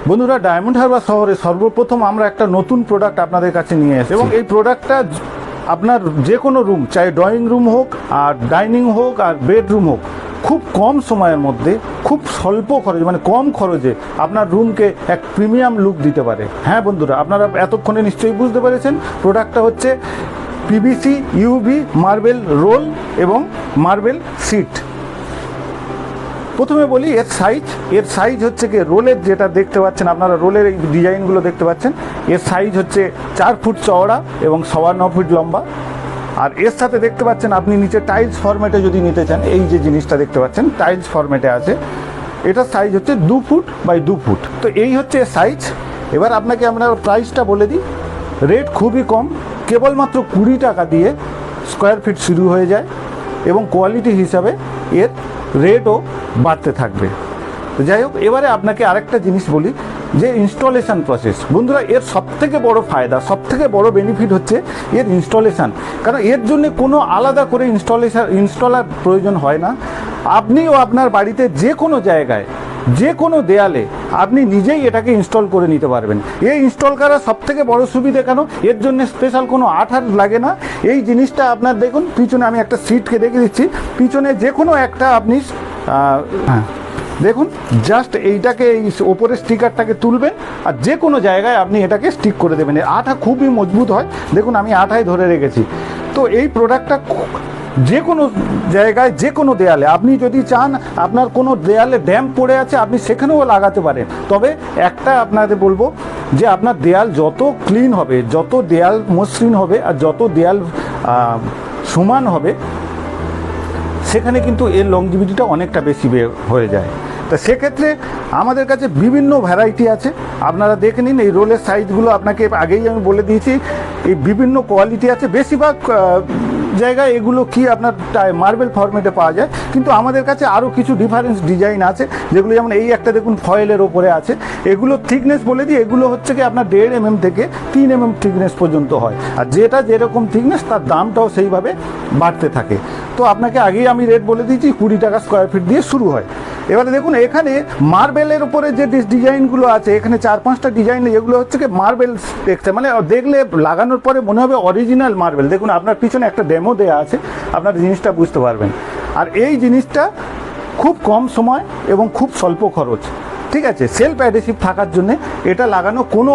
বন্ধুরা, ডায়মন্ড হারবার শহরে সর্বপ্রথম আমরা একটা নতুন প্রোডাক্ট আপনাদের কাছে নিয়ে এসেছি এবং এই প্রোডাক্টটা আপনার যে কোনো রুম, চাই ড্রয়িং রুম হোক আর ডাইনিং হোক আর বেডরুম হোক, খুব কম সময়ের মধ্যে খুব স্বল্প খরচে মানে কম খরচে আপনার রুমকে এক প্রিমিয়াম লুক দিতে পারে। হ্যাঁ বন্ধুরা, আপনারা এতক্ষণে নিশ্চয়ই বুঝতে পেরেছেন প্রোডাক্টটা হচ্ছে পিভিসি ইউভি মার্বেল রোল এবং মার্বেল সিট। প্রথমে বলি এর সাইজ হচ্ছে কি, রোলের যেটা দেখতে পাচ্ছেন আপনারা, রোলের এই ডিজাইনগুলো দেখতে পাচ্ছেন, এর সাইজ হচ্ছে 4 ফুট চওড়া এবং 9.25 ফিট লম্বা। আর এর সাথে দেখতে পাচ্ছেন আপনি নিচে টাইলস ফরম্যাটে যদি নিতে চান, এই যে জিনিসটা দেখতে পাচ্ছেন টাইলস ফরম্যাটে আছে, এটার সাইজ হচ্ছে 2 ফুট বাই 2 ফুট। তো এই হচ্ছে সাইজ। এবার আপনাকে আমরা প্রাইসটা বলে দিই। রেট খুবই কম, কেবলমাত্র 20 টাকা দিয়ে স্কোয়ার ফিট শুরু হয়ে যায় এবং কোয়ালিটি হিসাবে এর রেটও বাড়তে থাকবে। তো যাই হোক, এবারে আপনাকে আরেকটা জিনিস বলি যে ইনস্টলেশন প্রসেস। বন্ধুরা, এর সবথেকে বড় ফায়দা, সবথেকে বড় বেনিফিট হচ্ছে এর ইনস্টলেশন। কারণ এর জন্য কোনো আলাদা করে ইনস্টলার প্রয়োজন হয় না। আপনিও আপনার বাড়িতে যে কোনো জায়গায় যে কোনো দেয়ালে আপনি নিজেই এটাকে ইনস্টল করে নিতে পারবেন। এই ইনস্টল করার সবথেকে বড় সুবিধা কেন, এর জন্য স্পেশাল কোনো আঠ লাগে না। এই জিনিসটা আপনার দেখুন পিছনে, আমি একটা সিটকে দেখে দিচ্ছি, পিছনে যে কোনো একটা আপনি দেখুন, জাস্ট এইটাকে এই ওপরের স্টিকারটাকে তুলবেন আর যে কোনো জায়গায় আপনি এটাকে স্টিক করে দেবেন। আঠা খুবই মজবুত হয়, দেখুন আমি আঠায় ধরে রেখেছি। তো এই প্রোডাক্টটা যে কোনো জায়গায় যে কোনো দেয়ালে, আপনি যদি চান আপনার কোনো দেয়ালে ড্যাম্প পড়ে আছে আপনি সেখানেও লাগাতে পারেন। তবে একটা আপনাদের বলবো যে আপনার দেয়াল যত ক্লিন হবে, যত দেয়াল মসৃণ হবে আর যত দেয়াল সমান হবে, সেখানে কিন্তু এর লংজিভিটিটা অনেকটা বেশি হয়ে যায়। তা সেক্ষেত্রে আমাদের কাছে বিভিন্ন ভ্যারাইটি আছে, আপনারা দেখে নিন। এই রোলের সাইজগুলো আপনাকে আগেই আমি বলে দিয়েছি, এই বিভিন্ন কোয়ালিটি আছে। বেশিরভাগ জায়গায় এগুলো কি আপনার মার্বেল ফরম্যাটে পাওয়া যায়, কিন্তু আমাদের কাছে আরও কিছু ডিফারেন্স ডিজাইন আছে, যেগুলো যেমন এই একটা দেখুন ফয়েলের ওপরে আছে। এগুলো থিকনেস বলে দিই, এগুলো হচ্ছে কি আপনার 1.5 mm থেকে 3 mm থিকনেস পর্যন্ত হয়। আর যেটা যেরকম থিকনেস তার দামটাও সেইভাবে বাড়তে থাকে। তো আপনাকে আগেই আমি রেট বলে দিয়েছি, 20 টাকা স্কোয়ার ফিট দিয়ে শুরু হয়। এবারে দেখুন এখানে মার্বেলের উপরে যে ডিজাইনগুলো আছে, এখানে 4-5টা ডিজাইন, এগুলো হচ্ছে কি মার্বেল টেক্সচার, মানে দেখলে লাগানোর পরে মনে হবে অরিজিনাল মার্বেল। দেখুন আপনার পিছনে একটা ডেমো দেওয়া আছে, আপনার জিনিসটা বুঝতে পারবেন। আর এই জিনিসটা খুব কম সময় এবং খুব স্বল্প খরচ, ঠিক আছে। সেলফ অ্যাডহেসিভ থাকার জন্যে এটা লাগানো কোনো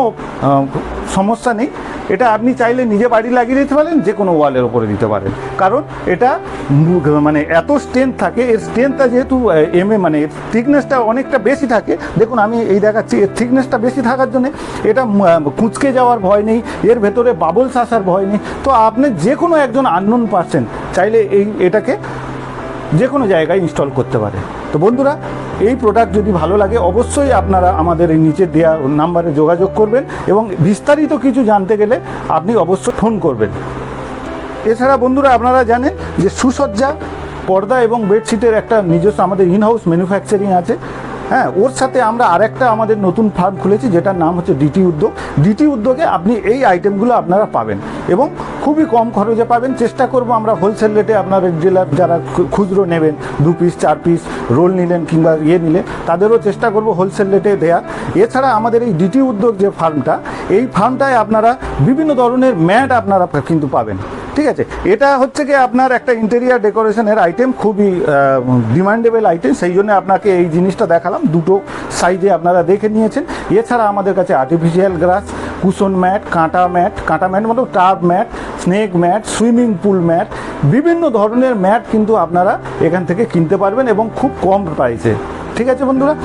সমস্যা নেই। এটা আপনি চাইলে নিজে বাড়ি লাগিয়ে দিতে পারেন, যে কোনো ওয়ালের ওপরে দিতে পারেন। কারণ এটা মানে এত স্ট্রেংথ থাকে, এর স্ট্রেংথটা যেহেতু মানে থিকনেসটা অনেকটা বেশি থাকে। দেখুন আমি এই দেখাচ্ছি, এর থিকনেসটা বেশি থাকার জন্যে এটা কুঁচকে যাওয়ার ভয় নেই, এর ভেতরে বাবলস আসার ভয় নেই। তো আপনি যে কোনো একজন আননোন পারসন চাইলে এটাকে যে কোনো জায়গায় ইনস্টল করতে পারে। তো বন্ধুরা, এই প্রোডাক্ট যদি ভালো লাগে অবশ্যই আপনারা আমাদের এই নিচে দেওয়া নাম্বারে যোগাযোগ করবেন এবং বিস্তারিত কিছু জানতে গেলে আপনি অবশ্যই ফোন করবেন। এছাড়া বন্ধুরা, আপনারা জানেন যে সুসজ্জা, পর্দা এবং বেডশিটের একটা নিজস্ব আমাদের ইনহাউস ম্যানুফ্যাকচারিং আছে। হ্যাঁ, ওর সাথে আমরা আরেকটা আমাদের নতুন ফার্ম খুলেছি, যেটার নাম হচ্ছে ডিটি উদ্যোগ। ডিটি উদ্যোগে আপনি এই আইটেমগুলো আপনারা পাবেন এবং খুবই কম খরচে পাবেন। চেষ্টা করব আমরা হোলসেল রেটে আপনার জেলার যারা খুচরো নেবেন, 2 পিস 4 পিস রোল নিলেন কিংবা নিলে, তাদেরও চেষ্টা করব হোলসেল রেটে দেওয়ার। এছাড়া আমাদের এই ডিটি উদ্যোগ যে ফার্মটা, এই ফার্মটায় আপনারা বিভিন্ন ধরনের ম্যাট আপনারা কিন্তু পাবেন, ঠিক আছে। এটা হচ্ছে কি আপনার একটা ইন্টেরিয়ার ডেকোরেশনের আইটেম, খুবই ডিমান্ডেবল আইটেম, সেই জন্য আপনাকে এই জিনিসটা দেখালাম। দুটো সাইজে আপনারা দেখে নিয়েছেন। এছাড়া আমাদের কাছে আর্টিফিশিয়াল গ্রাস, কুশন ম্যাট, কাঁটা ম্যাট মানে tub mat, snake mat, swimming pool mat, বিভিন্ন ধরনের ম্যাট কিন্তু আপনারা এখান থেকে কিনতে পারবেন এবং খুব কম প্রাইসে, ঠিক আছে বন্ধুরা।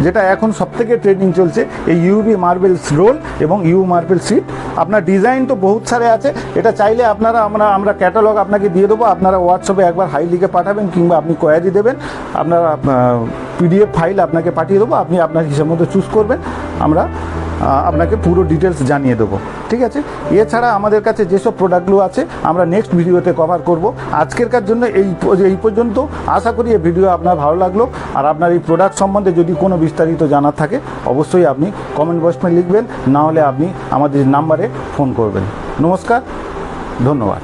যেটা এখন সবথেকে ট্রেন্ডিং চলছে, এই ইউভি মার্বেল রোল এবং ইউ মার্বেল সিট। আপনার ডিজাইন তো বহুত সারে আছে, এটা চাইলে আপনারা আমরা ক্যাটালগ আপনাকে দিয়ে দেবো। আপনারা হোয়াটসঅ্যাপে একবার হাই লিখে পাঠাবেন কিংবা আপনি কোয়ারি দেবেন, আপনারা PDF ফাইল আপনাকে পাঠিয়ে দেবো, আপনি আপনার হিসাব মতো চুজ করবেন, আমরা আপনাকে পুরো ডিটেলস জানিয়ে দেবো, ঠিক আছে। এছাড়া আমাদের কাছে যেসব প্রোডাক্টগুলো আছে আমরা নেক্সট ভিডিওতে কভার করব। আজকেরকার জন্য এই পর্যন্ত। আশা করি এই ভিডিও আপনার ভালো লাগলো। আর আপনার এই প্রোডাক্ট সম্বন্ধে যদি কোনো বিস্তারিত জানার থাকে অবশ্যই আপনি কমেন্ট বক্সে লিখবেন, না হলে আপনি আমাদের নাম্বারে ফোন করবেন। নমস্কার, ধন্যবাদ।